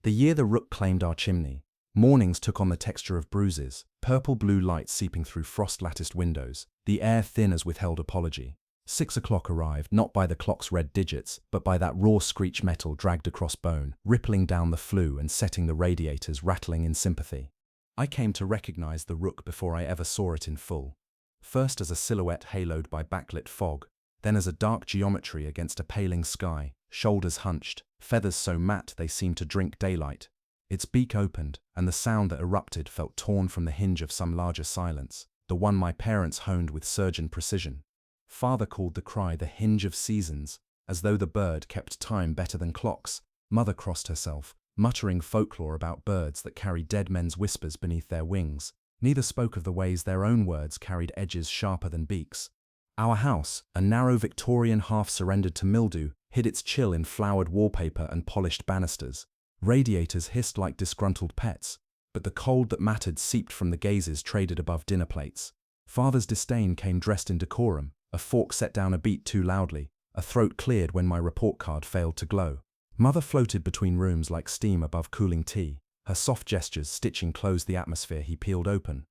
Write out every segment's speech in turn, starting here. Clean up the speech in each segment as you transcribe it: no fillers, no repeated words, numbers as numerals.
The year the Rook claimed our chimney, mornings took on the texture of bruises, purple-blue light seeping through frost-latticed windows, the air thin as withheld apology. 6 o'clock arrived, not by the clock's red digits, but by that raw screech metal dragged across bone, rippling down the flue and setting the radiators rattling in sympathy. I came to recognize the Rook before I ever saw it in full. First as a silhouette haloed by backlit fog, then as a dark geometry against a paling sky, shoulders hunched, feathers so matte they seemed to drink daylight. Its beak opened, and the sound that erupted felt torn from the hinge of some larger silence, the one my parents honed with surgeon precision. Father called the cry the hinge of seasons, as though the bird kept time better than clocks. Mother crossed herself, muttering folklore about birds that carry dead men's whispers beneath their wings. Neither spoke of the ways their own words carried edges sharper than beaks. Our house, a narrow Victorian half surrendered to mildew, hid its chill in flowered wallpaper and polished banisters. Radiators hissed like disgruntled pets, but the cold that mattered seeped from the gazes traded above dinner plates. Father's disdain came dressed in decorum, a fork set down a beat too loudly, a throat cleared when my report card failed to glow. Mother floated between rooms like steam above cooling tea, her soft gestures stitching closed the atmosphere he peeled open.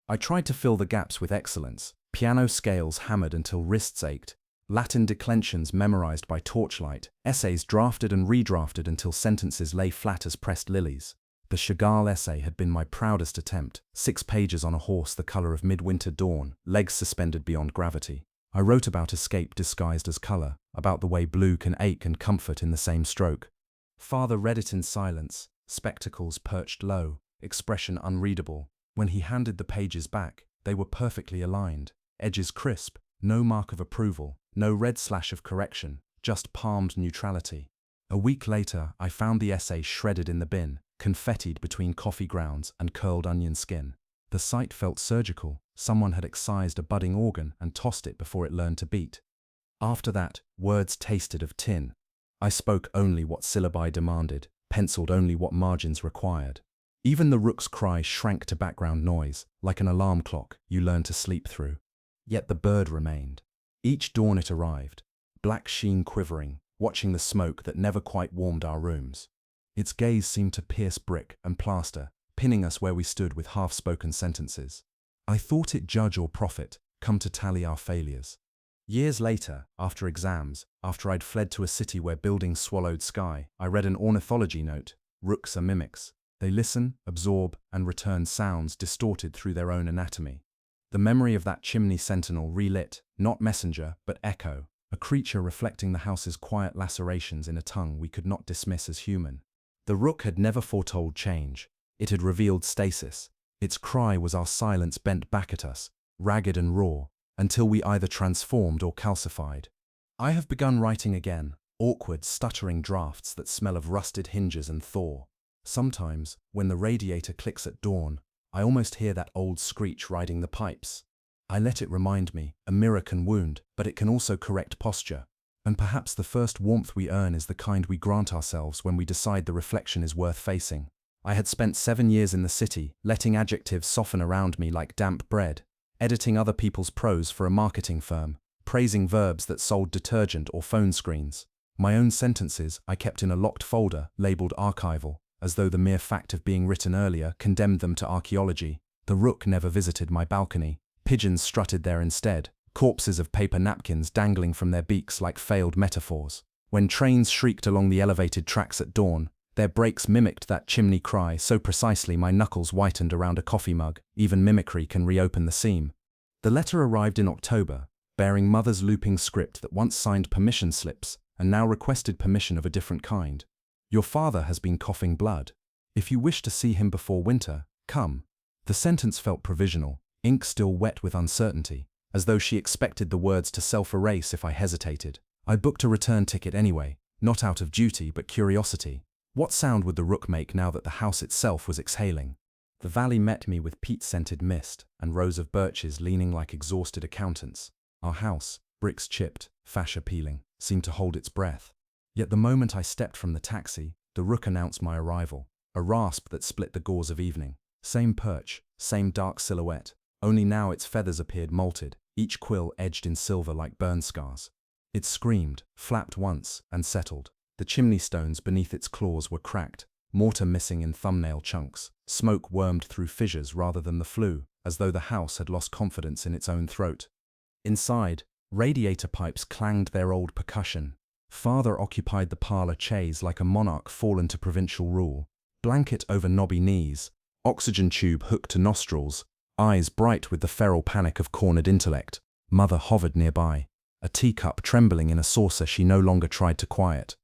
I tried to fill the gaps with excellence, piano scales hammered until wrists ached, Latin declensions memorized by torchlight, essays drafted and redrafted until sentences lay flat as pressed lilies. The Chagall essay had been my proudest attempt, 6 pages on a horse the color of midwinter dawn, legs suspended beyond gravity. I wrote about escape disguised as color, about the way blue can ache and comfort in the same stroke. Father read it in silence, spectacles perched low, expression unreadable. When he handed the pages back, they were perfectly aligned, edges crisp, no mark of approval, no red slash of correction, just palmed neutrality. A week later, I found the essay shredded in the bin, confettied between coffee grounds and curled onion skin. The sight felt surgical. Someone had excised a budding organ and tossed it before it learned to beat. After that, words tasted of tin. I spoke only what syllabi demanded, penciled only what margins required. Even the Rook's cry shrank to background noise, like an alarm clock you learn to sleep through. Yet the bird remained. Each dawn it arrived, black sheen quivering, watching the smoke that never quite warmed our rooms. Its gaze seemed to pierce brick and plaster, pinning us where we stood with half-spoken sentences. I thought it judge or prophet, come to tally our failures. Years later, after exams, after I'd fled to a city where buildings swallowed sky, I read an ornithology note. Rooks are mimics. They listen, absorb, and return sounds distorted through their own anatomy. The memory of that chimney sentinel relit, not messenger, but echo, a creature reflecting the house's quiet lacerations in a tongue we could not dismiss as human. The Rook had never foretold change. It had revealed stasis. Its cry was our silence bent back at us, ragged and raw, until we either transformed or calcified. I have begun writing again, awkward, stuttering drafts that smell of rusted hinges and thaw. Sometimes, when the radiator clicks at dawn, I almost hear that old screech riding the pipes. I let it remind me, a mirror can wound, but it can also correct posture. And perhaps the first warmth we earn is the kind we grant ourselves when we decide the reflection is worth facing. I had spent 7 years in the city, letting adjectives soften around me like damp bread, editing other people's prose for a marketing firm, praising verbs that sold detergent or phone screens. My own sentences I kept in a locked folder labeled archival, as though the mere fact of being written earlier condemned them to archaeology. The Rook never visited my balcony. Pigeons strutted there instead, corpses of paper napkins dangling from their beaks like failed metaphors. When trains shrieked along the elevated tracks at dawn, their brakes mimicked that chimney cry so precisely my knuckles whitened around a coffee mug. Even mimicry can reopen the seam. The letter arrived in October, bearing Mother's looping script that once signed permission slips and now requested permission of a different kind. Your father has been coughing blood. If you wish to see him before winter, come. The sentence felt provisional, ink still wet with uncertainty, as though she expected the words to self-erase if I hesitated. I booked a return ticket anyway, not out of duty but curiosity. What sound would the Rook make now that the house itself was exhaling? The valley met me with peat-scented mist and rows of birches leaning like exhausted accountants. Our house, bricks chipped, fascia peeling, seemed to hold its breath. Yet the moment I stepped from the taxi, the Rook announced my arrival, a rasp that split the gauze of evening. Same perch, same dark silhouette, only now its feathers appeared molted, each quill edged in silver like burn scars. It screamed, flapped once, and settled. The chimney stones beneath its claws were cracked, mortar missing in thumbnail chunks, smoke wormed through fissures rather than the flue, as though the house had lost confidence in its own throat. Inside, radiator pipes clanged their old percussion. Father occupied the parlor chaise like a monarch fallen to provincial rule, blanket over knobby knees, oxygen tube hooked to nostrils, eyes bright with the feral panic of cornered intellect. Mother hovered nearby, a teacup trembling in a saucer she no longer tried to quiet.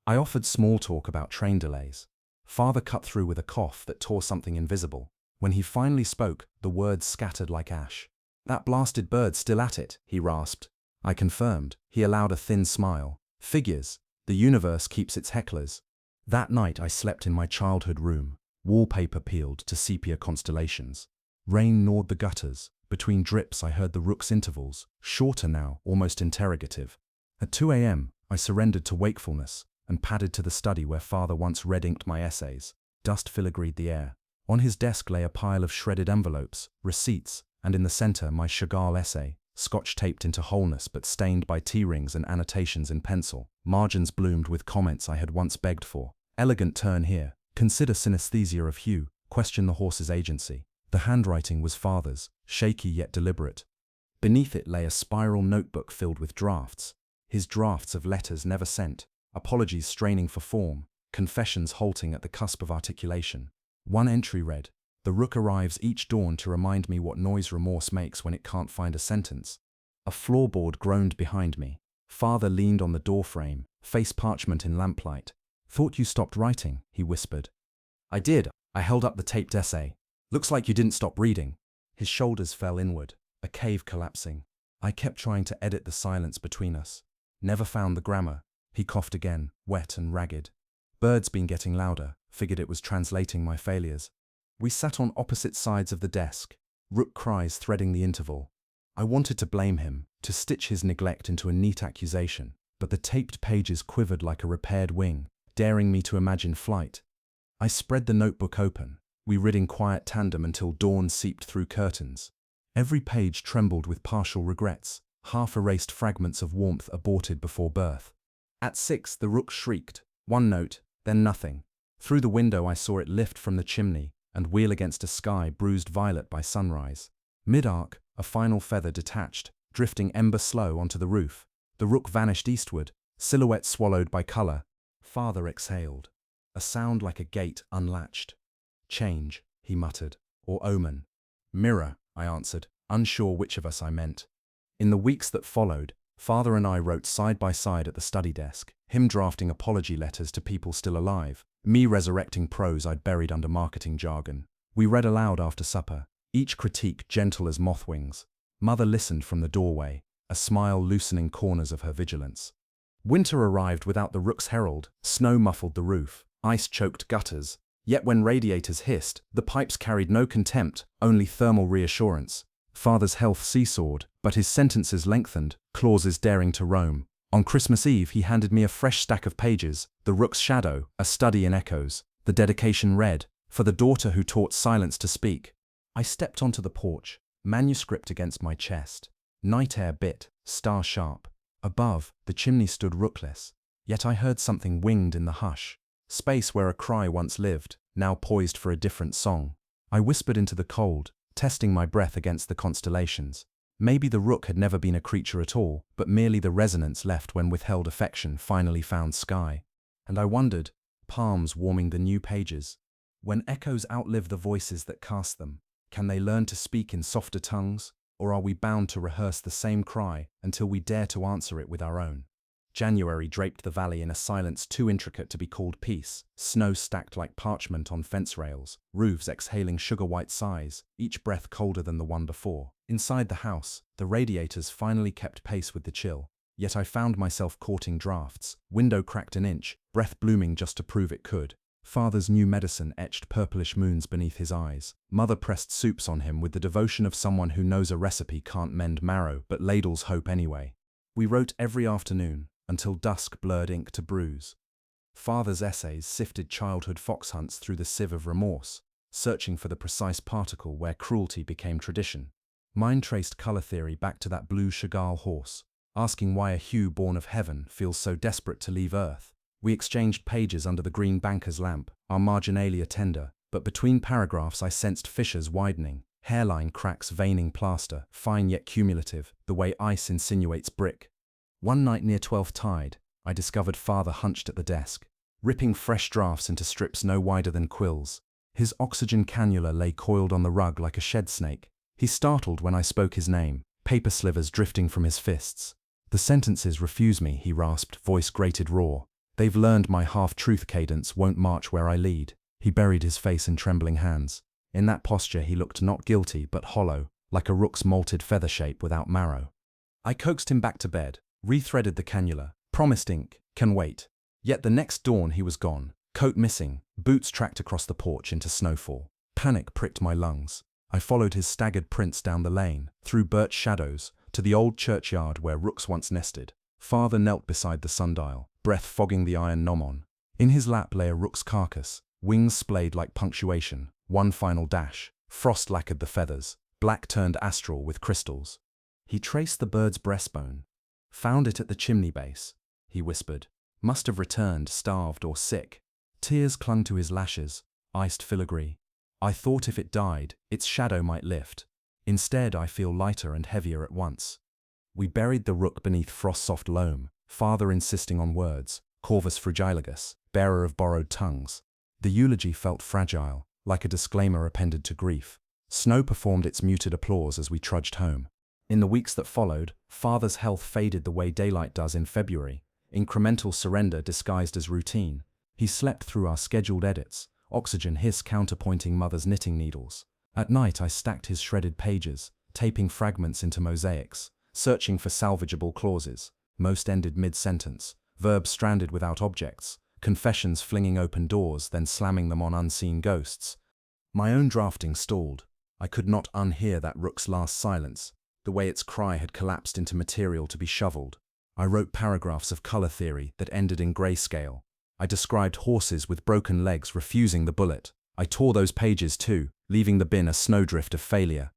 I offered small talk about train delays. Father cut through with a cough that tore something invisible. When he finally spoke, the words scattered like ash. "That blasted bird's still at it," he rasped. I confirmed. He allowed a thin smile. "Figures. The universe keeps its hecklers." That night I slept in my childhood room, wallpaper peeled to sepia constellations. Rain gnawed the gutters. Between drips I heard the Rook's intervals, shorter now, almost interrogative. At 2 a.m., I surrendered to wakefulness and padded to the study where Father once red-inked my essays. Dust filigreed the air. On his desk lay a pile of shredded envelopes, receipts, and in the center my Chagall essay, scotch-taped into wholeness but stained by T-rings and annotations in pencil. Margins bloomed with comments I had once begged for. "Elegant turn here. Consider synesthesia of hue. Question the horse's agency." The handwriting was Father's, shaky yet deliberate. Beneath it lay a spiral notebook filled with drafts. His drafts of letters never sent, apologies straining for form, confessions halting at the cusp of articulation. One entry read, "The Rook arrives each dawn to remind me what noise remorse makes when it can't find a sentence." A floorboard groaned behind me. Father leaned on the doorframe, face parchment in lamplight. "Thought you stopped writing," he whispered. "I did." I held up the taped essay. "Looks like you didn't stop reading." His shoulders fell inward, a cave collapsing. I kept trying to edit the silence between us. Never found the grammar. He coughed again, wet and ragged. "Bird's been getting louder," figured it was translating my failures. We sat on opposite sides of the desk, Rook cries threading the interval. I wanted to blame him, to stitch his neglect into a neat accusation, but the taped pages quivered like a repaired wing, daring me to imagine flight. I spread the notebook open. We read in quiet tandem until dawn seeped through curtains. Every page trembled with partial regrets, half-erased fragments of warmth aborted before birth. At 6, the Rook shrieked. One note, then nothing. Through the window I saw it lift from the chimney and wheel against a sky bruised violet by sunrise. Mid-arc, a final feather detached, drifting ember-slow onto the roof. The Rook vanished eastward, silhouette swallowed by color. Father exhaled. A sound like a gate unlatched. "Change," he muttered, "or omen." "Mirror," I answered, unsure which of us I meant. In the weeks that followed, Father and I wrote side by side at the study desk, him drafting apology letters to people still alive, me resurrecting prose I'd buried under marketing jargon. We read aloud after supper, each critique gentle as moth wings. Mother listened from the doorway, a smile loosening corners of her vigilance. Winter arrived without the Rook's herald. Snow muffled the roof, ice choked gutters. Yet when radiators hissed, the pipes carried no contempt, only thermal reassurance. Father's health seesawed, but his sentences lengthened, clauses daring to roam. On Christmas Eve he handed me a fresh stack of pages, The Rook's Shadow, a study in echoes. The dedication read, "For the daughter who taught silence to speak." I stepped onto the porch, manuscript against my chest. Night air bit, star sharp. Above, the chimney stood rookless. Yet I heard something winged in the hush. Space where a cry once lived, now poised for a different song. I whispered into the cold, testing my breath against the constellations. Maybe the Rook had never been a creature at all, but merely the resonance left when withheld affection finally found sky. And I wondered, palms warming the new pages, when echoes outlive the voices that cast them, can they learn to speak in softer tongues, or are we bound to rehearse the same cry until we dare to answer it with our own? January draped the valley in a silence too intricate to be called peace, snow stacked like parchment on fence rails, roofs exhaling sugar-white sighs, each breath colder than the one before. Inside the house, the radiators finally kept pace with the chill, yet I found myself courting drafts, window cracked an inch, breath blooming just to prove it could. Father's new medicine etched purplish moons beneath his eyes. Mother pressed soups on him with the devotion of someone who knows a recipe can't mend marrow but ladles hope anyway. We wrote every afternoon, until dusk blurred ink to bruise. Father's essays sifted childhood fox hunts through the sieve of remorse, searching for the precise particle where cruelty became tradition. Mine traced color theory back to that blue Chagall horse, asking why a hue born of heaven feels so desperate to leave earth. We exchanged pages under the green banker's lamp, our marginalia tender, but between paragraphs I sensed fissures widening, hairline cracks veining plaster, fine yet cumulative, the way ice insinuates brick. One night near 12th tide, I discovered father hunched at the desk, ripping fresh drafts into strips no wider than quills. His oxygen cannula lay coiled on the rug like a shed snake. He startled when I spoke his name, paper slivers drifting from his fists. "The sentences refuse me," he rasped, voice grated raw. "They've learned my half-truth cadence won't march where I lead." He buried his face in trembling hands. In that posture he looked not guilty but hollow, like a rook's molted feather shape without marrow. I coaxed him back to bed, rethreaded the cannula, promised ink, "Can wait." Yet the next dawn he was gone, coat missing, boots tracked across the porch into snowfall. Panic pricked my lungs. I followed his staggered prints down the lane, through birch shadows, to the old churchyard where rooks once nested. Father knelt beside the sundial, breath fogging the iron gnomon. In his lap lay a rook's carcass, wings splayed like punctuation. One final dash, frost lacquered the feathers, black turned astral with crystals. He traced the bird's breastbone. "Found it at the chimney base," he whispered. "Must have returned, starved or sick." Tears clung to his lashes, iced filigree. I thought if it died, its shadow might lift. Instead, I feel lighter and heavier at once. We buried the rook beneath frost-soft loam, father insisting on words, Corvus Fragilegus, bearer of borrowed tongues. The eulogy felt fragile, like a disclaimer appended to grief. Snow performed its muted applause as we trudged home. In the weeks that followed, father's health faded the way daylight does in February, incremental surrender disguised as routine. He slept through our scheduled edits, oxygen hiss counterpointing mother's knitting needles. At night I stacked his shredded pages, taping fragments into mosaics, searching for salvageable clauses. Most ended mid-sentence, verbs stranded without objects, confessions flinging open doors then slamming them on unseen ghosts. My own drafting stalled. I could not unhear that rook's last silence, the way its cry had collapsed into material to be shoveled. I wrote paragraphs of color theory that ended in grayscale. I described horses with broken legs refusing the bullet. I tore those pages too, leaving the bin a snowdrift of failure.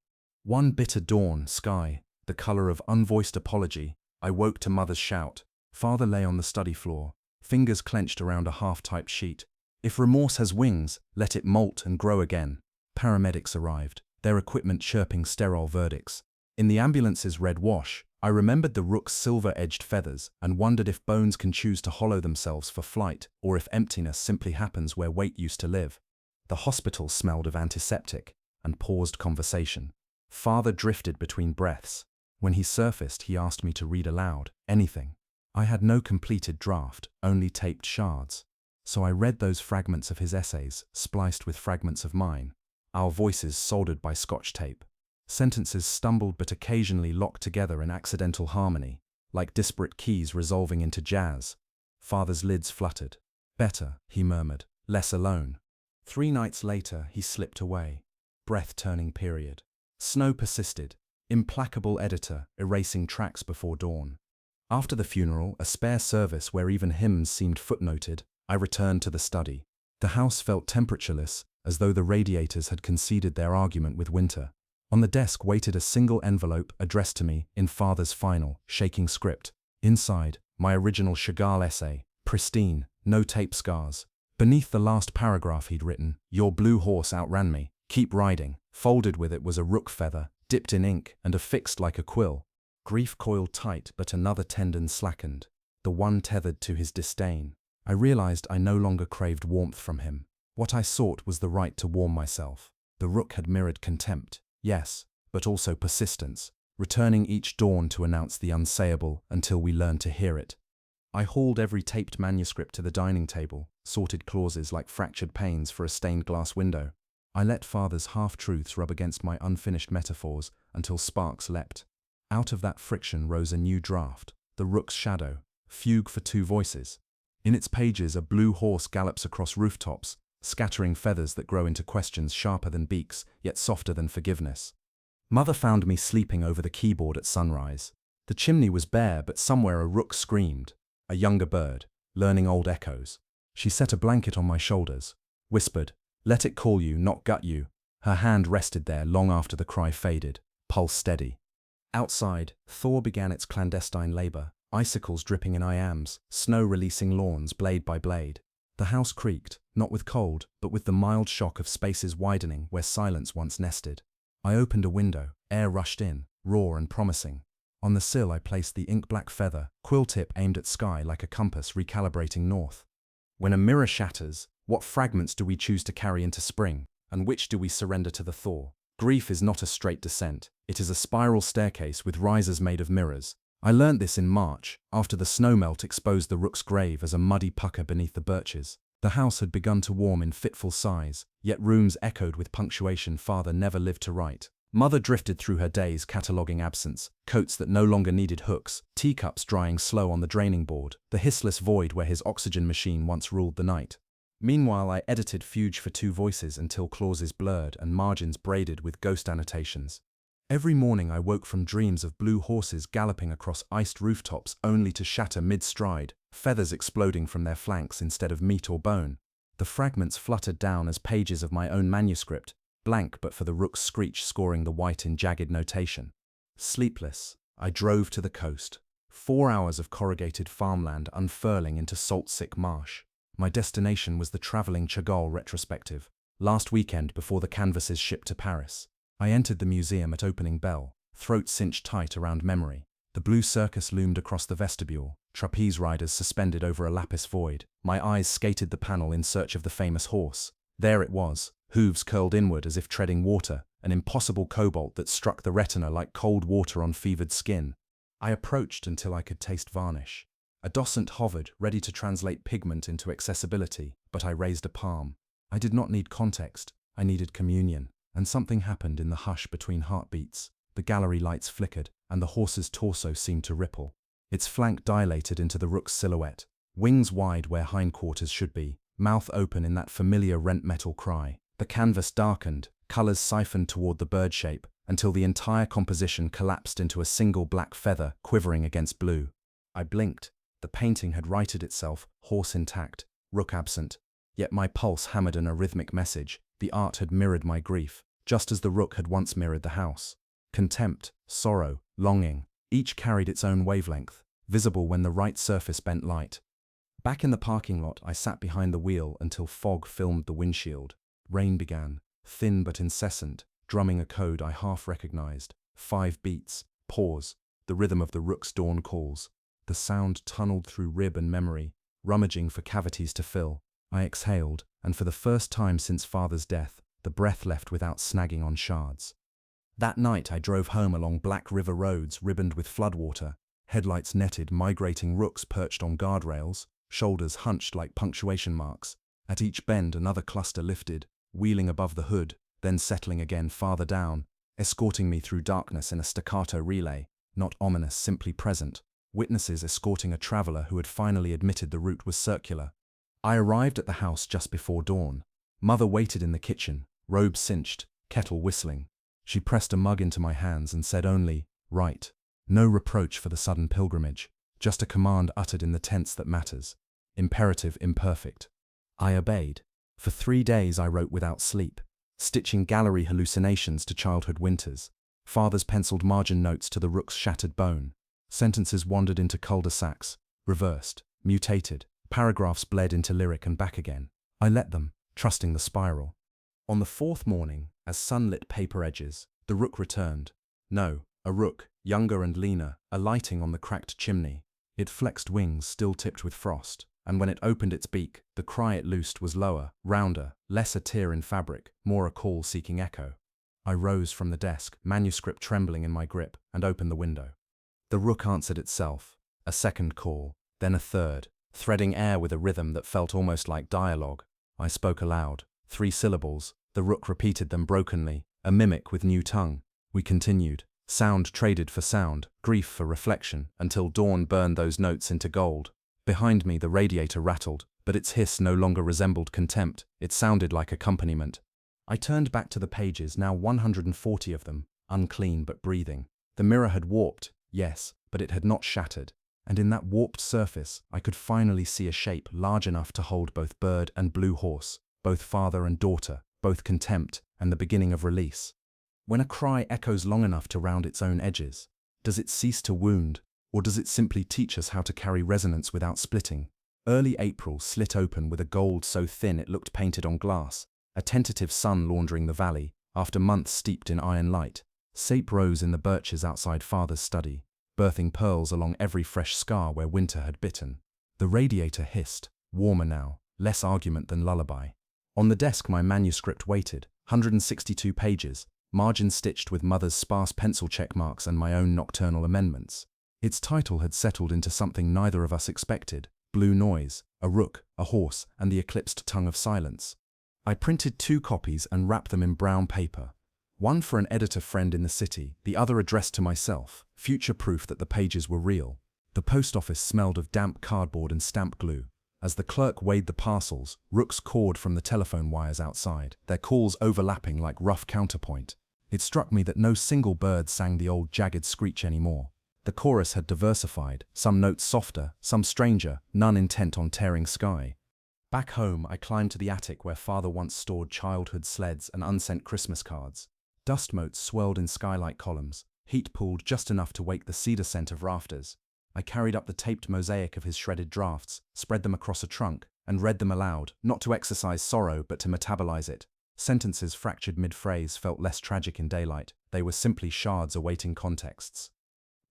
One bitter dawn, sky, the color of unvoiced apology, I woke to mother's shout. Father lay on the study floor, fingers clenched around a half-typed sheet. "If remorse has wings, let it molt and grow again." Paramedics arrived, their equipment chirping sterile verdicts. In the ambulance's red wash, I remembered the rook's silver-edged feathers and wondered if bones can choose to hollow themselves for flight or if emptiness simply happens where weight used to live. The hospital smelled of antiseptic and paused conversation. Father drifted between breaths. When he surfaced, he asked me to read aloud, anything. I had no completed draft, only taped shards. So I read those fragments of his essays, spliced with fragments of mine, our voices soldered by Scotch tape. Sentences stumbled but occasionally locked together in accidental harmony, like disparate keys resolving into jazz. Father's lids fluttered. "Better," he murmured, "less alone." 3 nights later, he slipped away. Breath-turning period. Snow persisted, implacable editor erasing tracks before dawn. After the funeral, a spare service where even hymns seemed footnoted, I returned to the study. The house felt temperatureless, as though the radiators had conceded their argument with winter. On the desk waited a single envelope addressed to me in father's final, shaking script. Inside, my original Chagall essay, pristine, no tape scars. Beneath the last paragraph he'd written, "Your blue horse outran me, keep riding." Folded with it was a rook feather, dipped in ink and affixed like a quill. Grief coiled tight, but another tendon slackened, the one tethered to his disdain. I realized I no longer craved warmth from him. What I sought was the right to warm myself. The rook had mirrored contempt, yes, but also persistence, returning each dawn to announce the unsayable until we learned to hear it. I hauled every taped manuscript to the dining table, sorted clauses like fractured panes for a stained glass window. I let father's half-truths rub against my unfinished metaphors until sparks leapt. Out of that friction rose a new draft, the rook's shadow, fugue for 2 voices. In its pages, a blue horse gallops across rooftops, scattering feathers that grow into questions sharper than beaks, yet softer than forgiveness. Mother found me sleeping over the keyboard at sunrise. The chimney was bare, but somewhere a rook screamed, a younger bird, learning old echoes. She set a blanket on my shoulders, whispered, "Let it call you, not gut you." Her hand rested there long after the cry faded, pulse steady. Outside, Thor began its clandestine labor, icicles dripping in iambs, snow releasing lawns blade by blade. The house creaked, not with cold, but with the mild shock of spaces widening where silence once nested. I opened a window, air rushed in, raw and promising. On the sill I placed the ink-black feather, quill tip aimed at sky like a compass recalibrating north. When a mirror shatters, what fragments do we choose to carry into spring, and which do we surrender to the thaw? Grief is not a straight descent, it is a spiral staircase with risers made of mirrors. I learnt this in March, after the snowmelt exposed the Rook's grave as a muddy pucker beneath the birches. The house had begun to warm in fitful sighs, yet rooms echoed with punctuation father never lived to write. Mother drifted through her days cataloguing absence, coats that no longer needed hooks, teacups drying slow on the draining board, the hissless void where his oxygen machine once ruled the night. Meanwhile I edited Fuge for 2 voices until clauses blurred and margins braided with ghost annotations. Every morning I woke from dreams of blue horses galloping across iced rooftops only to shatter mid-stride, feathers exploding from their flanks instead of meat or bone. The fragments fluttered down as pages of my own manuscript, blank but for the Rook's screech scoring the white in jagged notation. Sleepless, I drove to the coast. 4 hours of corrugated farmland unfurling into salt-sick marsh. My destination was the travelling Chagall retrospective, last weekend before the canvases shipped to Paris. I entered the museum at opening bell, throat cinched tight around memory. The blue circus loomed across the vestibule, trapeze riders suspended over a lapis void. My eyes skated the panel in search of the famous horse. There it was, hooves curled inward as if treading water, an impossible cobalt that struck the retina like cold water on fevered skin. I approached until I could taste varnish. A docent hovered, ready to translate pigment into accessibility, but I raised a palm. I did not need context, I needed communion. And something happened in the hush between heartbeats. The gallery lights flickered, and the horse's torso seemed to ripple. Its flank dilated into the Rook's silhouette, wings wide where hindquarters should be, mouth open in that familiar rent metal cry. The canvas darkened, colors siphoned toward the bird shape, until the entire composition collapsed into a single black feather quivering against blue. I blinked. The painting had righted itself, horse intact, Rook absent. Yet my pulse hammered an arrhythmic message. The art had mirrored my grief, just as the Rook had once mirrored the house. Contempt, sorrow, longing, each carried its own wavelength, visible when the right surface bent light. Back in the parking lot, I sat behind the wheel until fog filmed the windshield. Rain began, thin but incessant, drumming a code I half recognized. 5 beats, pause, the rhythm of the Rook's dawn calls. The sound tunneled through rib and memory, rummaging for cavities to fill. I exhaled, and for the first time since father's death, the breath left without snagging on shards. That night I drove home along Black River roads ribboned with floodwater, headlights netted, migrating Rooks perched on guardrails, shoulders hunched like punctuation marks. At each bend another cluster lifted, wheeling above the hood, then settling again farther down, escorting me through darkness in a staccato relay, not ominous, simply present, witnesses escorting a traveler who had finally admitted the route was circular. I arrived at the house just before dawn. Mother waited in the kitchen, robe cinched, kettle whistling. She pressed a mug into my hands and said only, "Right." No reproach for the sudden pilgrimage, just a command uttered in the tense that matters. Imperative, imperfect. I obeyed. For 3 days I wrote without sleep, stitching gallery hallucinations to childhood winters. Father's penciled margin notes to the Rook's shattered bone. Sentences wandered into cul-de-sacs, reversed, mutated. Paragraphs bled into lyric and back again. I let them, trusting the spiral. On the 4th morning, as sunlit paper edges, the Rook returned. No, a Rook, younger and leaner, alighting on the cracked chimney. It flexed wings still tipped with frost, and when it opened its beak, the cry it loosed was lower, rounder, less a tear in fabric, more a call seeking echo. I rose from the desk, manuscript trembling in my grip, and opened the window. The Rook answered itself. A second call, then a third, threading air with a rhythm that felt almost like dialogue. I spoke aloud. 3 syllables. The Rook repeated them brokenly, a mimic with new tongue. We continued. Sound traded for sound, grief for reflection, until dawn burned those notes into gold. Behind me the radiator rattled, but its hiss no longer resembled contempt. It sounded like accompaniment. I turned back to the pages, now 140 of them, unclean but breathing. The mirror had warped, yes, but it had not shattered. And in that warped surface, I could finally see a shape large enough to hold both bird and blue horse, both father and daughter, both contempt and the beginning of release. When a cry echoes long enough to round its own edges, does it cease to wound, Or does it simply teach us how to carry resonance without splitting? Early April slit open with a gold so thin it looked painted on glass, a tentative sun laundering the valley, after months steeped in iron light. Sape rose in the birches outside father's study, birthing pearls along every fresh scar where winter had bitten. The radiator hissed, warmer now, less argument than lullaby. On the desk my manuscript waited, 162 pages, margins stitched with mother's sparse pencil check marks and my own nocturnal amendments. Its title had settled into something neither of us expected: Blue Noise, a rook, a horse, and the eclipsed tongue of silence. I printed 2 copies and wrapped them in brown paper. One for an editor friend in the city, the other addressed to myself, future proof that the pages were real. The post office smelled of damp cardboard and stamp glue. As the clerk weighed the parcels, rooks cawed from the telephone wires outside, their calls overlapping like rough counterpoint. It struck me that no single bird sang the old jagged screech anymore. The chorus had diversified, some notes softer, some stranger, none intent on tearing sky. Back home, I climbed to the attic where father once stored childhood sleds and unsent Christmas cards. Dust motes swirled in skylight columns, heat pooled just enough to wake the cedar scent of rafters. I carried up the taped mosaic of his shredded drafts, spread them across a trunk, and read them aloud, not to exercise sorrow but to metabolize it. Sentences fractured mid-phrase felt less tragic in daylight. They were simply shards awaiting contexts.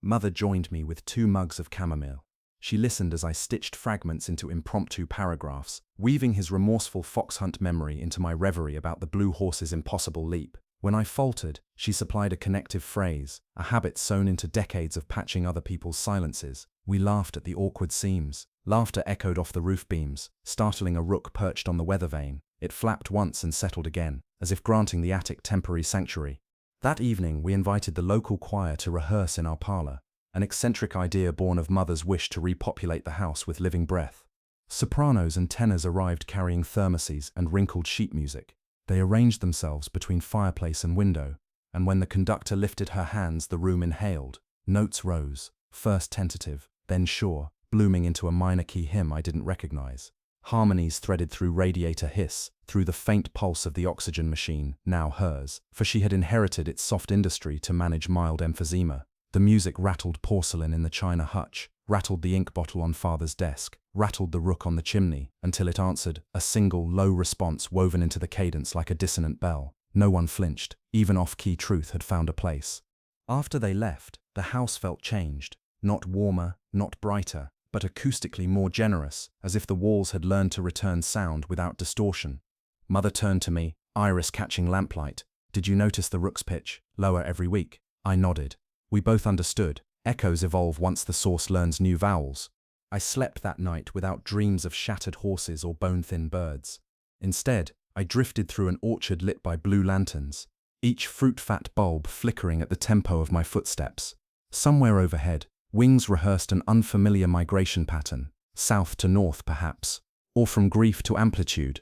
Mother joined me with 2 mugs of chamomile. She listened as I stitched fragments into impromptu paragraphs, weaving his remorseful fox hunt memory into my reverie about the blue horse's impossible leap. When I faltered, she supplied a connective phrase, a habit sewn into decades of patching other people's silences. We laughed at the awkward seams. Laughter echoed off the roof beams, startling a rook perched on the weather vane. It flapped once and settled again, as if granting the attic temporary sanctuary. That evening, we invited the local choir to rehearse in our parlor, an eccentric idea born of mother's wish to repopulate the house with living breath. Sopranos and tenors arrived carrying thermoses and wrinkled sheet music. They arranged themselves between fireplace and window, and when the conductor lifted her hands, the room inhaled. Notes rose, first tentative, then sure, blooming into a minor key hymn I didn't recognize. Harmonies threaded through radiator hiss, through the faint pulse of the oxygen machine, now hers, for she had inherited its soft industry to manage mild emphysema. The music rattled porcelain in the china hutch, rattled the ink bottle on father's desk, rattled the rook on the chimney, until it answered, a single, low response woven into the cadence like a dissonant bell. No one flinched, even off-key truth had found a place. After they left, the house felt changed, not warmer, not brighter, but acoustically more generous, as if the walls had learned to return sound without distortion. Mother turned to me, iris catching lamplight. Did you notice the rook's pitch, lower every week? I nodded. We both understood. Echoes evolve once the source learns new vowels. I slept that night without dreams of shattered horses or bone-thin birds. Instead, I drifted through an orchard lit by blue lanterns, each fruit-fat bulb flickering at the tempo of my footsteps. Somewhere overhead, wings rehearsed an unfamiliar migration pattern, south to north perhaps, or from grief to amplitude.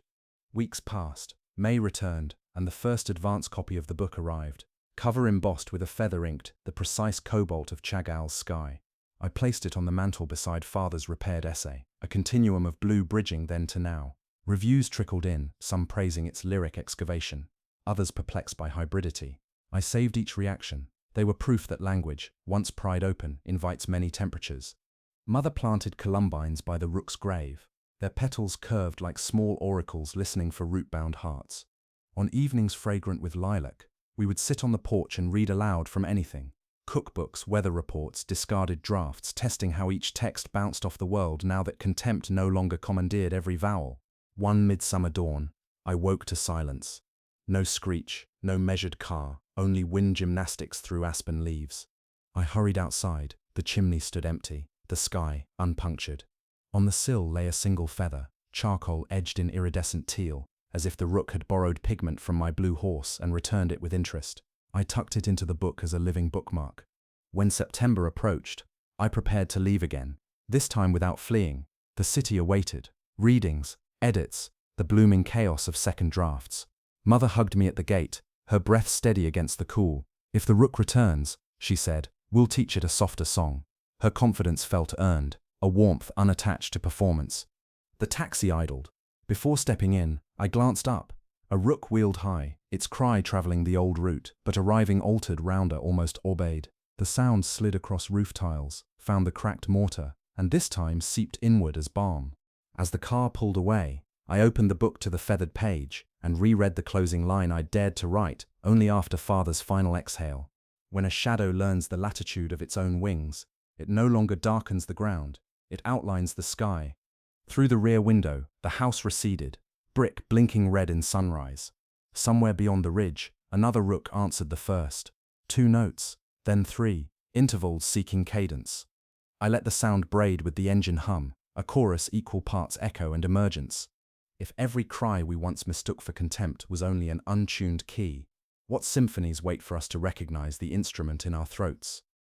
Weeks passed, May returned, and the first advance copy of the book arrived, cover embossed with a feather inked, the precise cobalt of Chagall's sky. I placed it on the mantel beside father's repaired essay, a continuum of blue bridging then to now. Reviews trickled in, some praising its lyric excavation, others perplexed by hybridity. I saved each reaction. They were proof that language, once pried open, invites many temperatures. Mother planted columbines by the rook's grave, their petals curved like small oracles listening for root-bound hearts. On evenings fragrant with lilac, we would sit on the porch and read aloud from anything. Cookbooks, weather reports, discarded drafts, testing how each text bounced off the world now that contempt no longer commandeered every vowel. One midsummer dawn, I woke to silence. No screech, no measured car, only wind gymnastics through aspen leaves. I hurried outside. The chimney stood empty, the sky unpunctured. On the sill lay a single feather, charcoal edged in iridescent teal, as if the rook had borrowed pigment from my blue horse and returned it with interest. I tucked it into the book as a living bookmark. When September approached, I prepared to leave again, this time without fleeing. The city awaited. Readings, edits, the blooming chaos of second drafts. Mother hugged me at the gate, her breath steady against the cool. If the rook returns, she said, we'll teach it a softer song. Her confidence felt earned, a warmth unattached to performance. The taxi idled. Before stepping in, I glanced up. A rook wheeled high, its cry traveling the old route, but arriving altered, rounder, almost obeyed. The sound slid across roof tiles, found the cracked mortar, and this time seeped inward as balm. As the car pulled away, I opened the book to the feathered page and reread the closing line I dared to write only after Father's final exhale. When a shadow learns the latitude of its own wings, it no longer darkens the ground, it outlines the sky. Through the rear window, the house receded, brick blinking red in sunrise. Somewhere beyond the ridge, another rook answered the first. 2 notes, then 3, intervals seeking cadence. I let the sound braid with the engine hum, a chorus equal parts echo and emergence. If every cry we once mistook for contempt was only an untuned key, what symphonies wait for us to recognize the instrument in our throats?